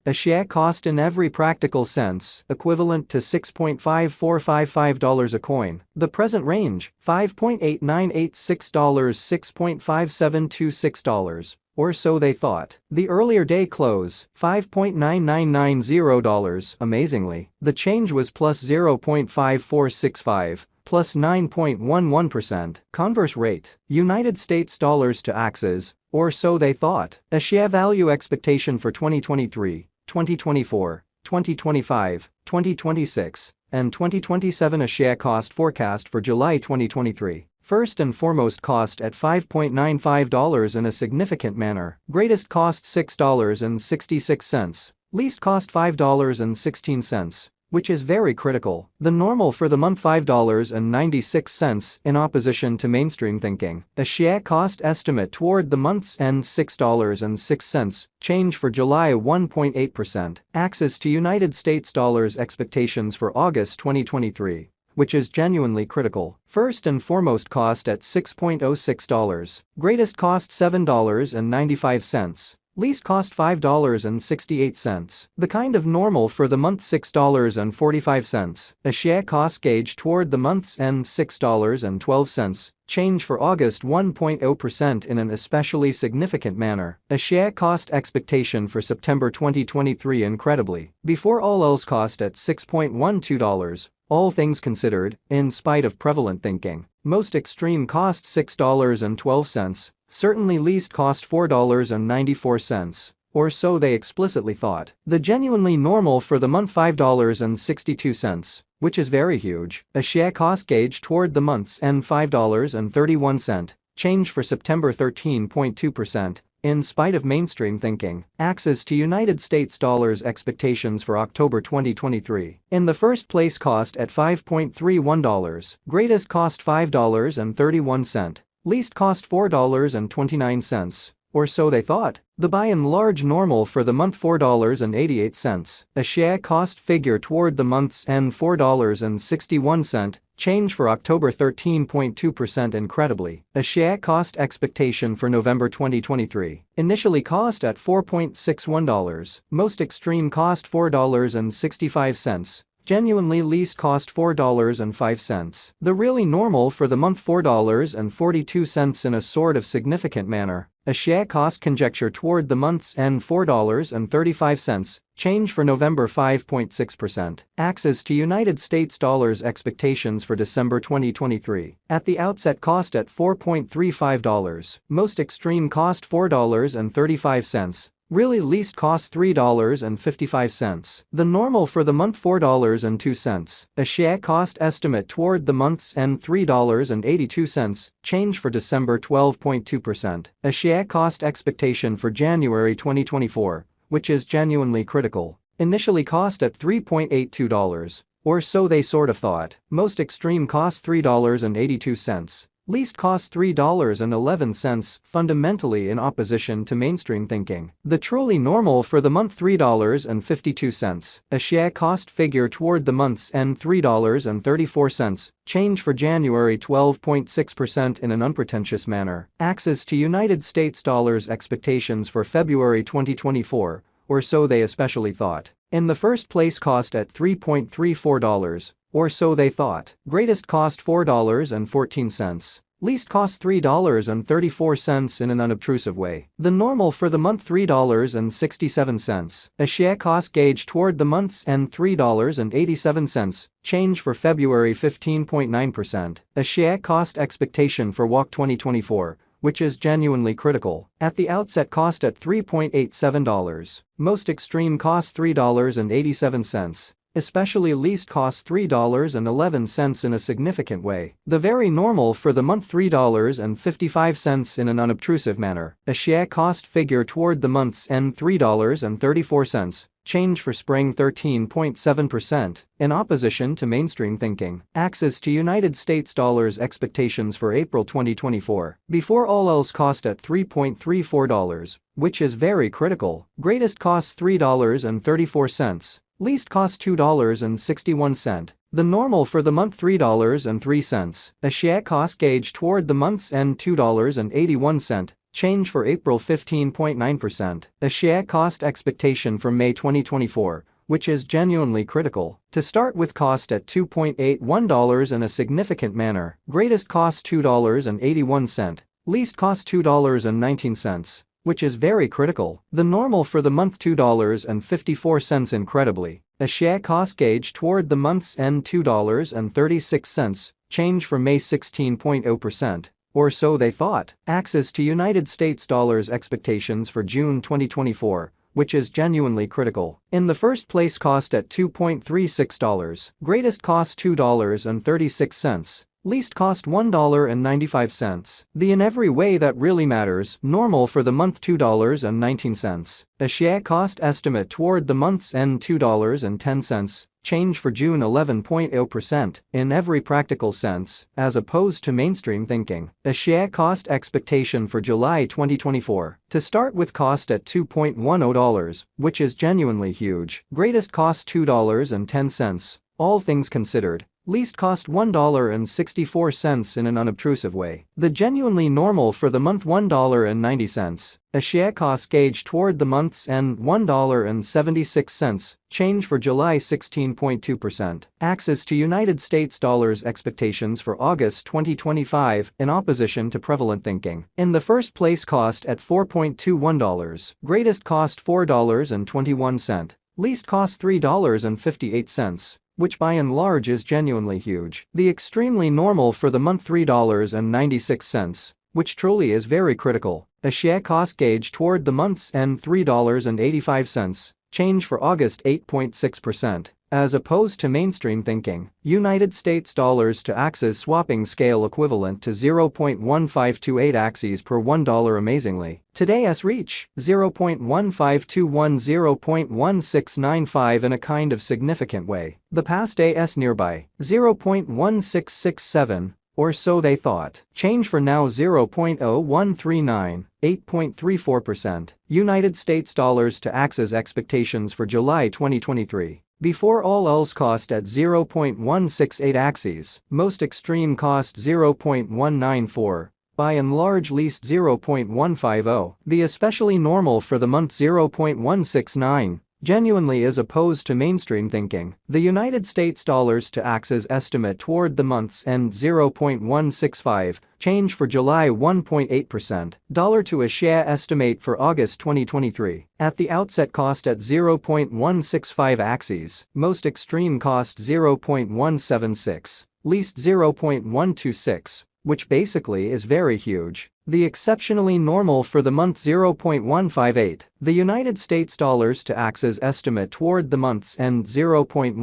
A share cost in every practical sense, equivalent to $6.5455 a coin. The present range, $5.8986, $6.5726. Or so they thought. The earlier day close, $5.9990. Amazingly, the change was plus 0.5465. Plus 9.11%. Converse rate, United States dollars to Axies, or so they thought. A share value expectation for 2023, 2024, 2025, 2026, and 2027. A share cost forecast for July 2023. First and foremost, cost at $5.95 in a significant manner. Greatest cost $6.66. Least cost $5.16. Which is very critical. The normal for the month $5.96 in opposition to mainstream thinking. A share cost estimate toward the month's end $6.06. Change for July 1.8%. Access to United States dollars expectations for August 2023. Which is genuinely critical. First and foremost, cost at $6.06. Greatest cost $7.95. Least cost $5.68. The kind of normal for the month $6.45. A share cost gauge toward the month's end $6.12. Change for August 1.0% in an especially significant manner. A share cost expectation for September 2023 incredibly. Before all else, cost at $6.12. All things considered, in spite of prevalent thinking. Most extreme cost $6.12. Certainly least cost $4.94. Or so they explicitly thought. The genuinely normal for the month $5.62. Which is very huge. A share cost gauge toward the month's end $5.31. Change for September 13.2%. In spite of mainstream thinking. Access to United States dollars expectations for October 2023. In the first place, cost at $5.31. Greatest cost $5.31. Least cost $4.29. Or so they thought. The by and large normal for the month $4.88. A share cost figure toward the month's end $4.61. Change for October 13.2% incredibly. A share cost expectation for November 2023. Initially cost at $4.61. Most extreme cost $4.65. Genuinely least cost $4.05. The really normal for the month $4.42 in a sort of significant manner. A share cost conjecture toward the month's end $4.35. Change for November 5.6%. Access to United States dollars expectations for December 2023. At the outset, cost at $4.35. Most extreme cost $4.35. Really least cost $3.55. The normal for the month $4.02. A share cost estimate toward the month's end $3.82. Change for December 12.2%. A share cost expectation for January 2024. Which is genuinely critical. Initially cost at $3.82. Or so they sort of thought. Most extreme cost $3.82. Least cost $3.11, fundamentally in opposition to mainstream thinking. The truly normal for the month $3.52. A share cost figure toward the month's end $3.34. Change for January 12.6% in an unpretentious manner. Access to United States dollars expectations for February 2024. Or so they especially thought. In the first place, cost at $3.34. Or so they thought. Greatest cost $4.14. Least cost $3.34 in an unobtrusive way. The normal for the month $3.67. A share cost gauge toward the month's end $3.87. Change for February 15.9%. A share cost expectation for WAC 2024. Which is genuinely critical. At the outset, cost at $3.87. Most extreme cost $3.87. Especially least cost $3.11 in a significant way. The very normal for the month $3.55 in an unobtrusive manner. A share cost figure toward the month's end $3.34. Change for spring 13.7%, in opposition to mainstream thinking. Access to United States dollars expectations for April 2024. Before all else, cost at $3.34, which is very critical. Greatest cost $3.34. Least cost $2.61. The normal for the month $3.03. A share cost gauge toward the month's end $2.81. change for April 15.9%. Axie cost expectation for May 2024, which is genuinely critical. To start with, cost at $2.81 in a significant manner, greatest cost $2.81, least cost $2.19, which is very critical. The normal for the month $2.54 incredibly. Axie cost gauge toward the month's end $2.36, change for May 16.0%. Or so they thought. Axis to United States dollars expectations for June 2024, which is genuinely critical. In the first place, cost at $2.36, greatest cost $2.36, least cost $1.95. The in every way that really matters, normal for the month $2.19. Axie cost estimate toward the month's end $2.10, change for June 11.0%, in every practical sense, as opposed to mainstream thinking. Axie cost expectation for July 2024. To start with, cost at $2.10, which is genuinely huge, greatest cost $2.10, all things considered. Least cost $1.64 in an unobtrusive way. The genuinely normal for the month $1.90. Axie cost gauge toward the month's end $1.76, change for July 16.2%. Axis to United States dollars expectations for August 2025 in opposition to prevalent thinking. In the first place, cost at $4.21, greatest cost $4.21, least cost $3.58. Which by and large is genuinely huge. The extremely normal for the month $3.96, which truly is very critical. Axie cost gauge toward the month's end $3.85, change for August 8.6%. As opposed to mainstream thinking, United States dollars to Axis swapping scale equivalent to 0.1528 Axies per $1 amazingly. Today's reach, 0.1521 0.1695 in a kind of significant way. The past AS nearby, 0.1667. Or so they thought. Change for now 0.0139, 8.34%. United States dollars to Axis expectations for July 2023. Before all else, cost at 0.168 Axies, most extreme cost 0.194, by and large least 0.150, the especially normal for the month 0.169. Genuinely is opposed to mainstream thinking. The United States dollars to Axis estimate toward the month's end 0.165, change for July 1.8%. Dollar to Axie estimate for August 2023. At the outset, cost at 0.165 Axies, most extreme cost 0.176, least 0.126. Which basically is very huge. The exceptionally normal for the month 0.158. The United States dollars to Axis estimate toward the month's end 0.1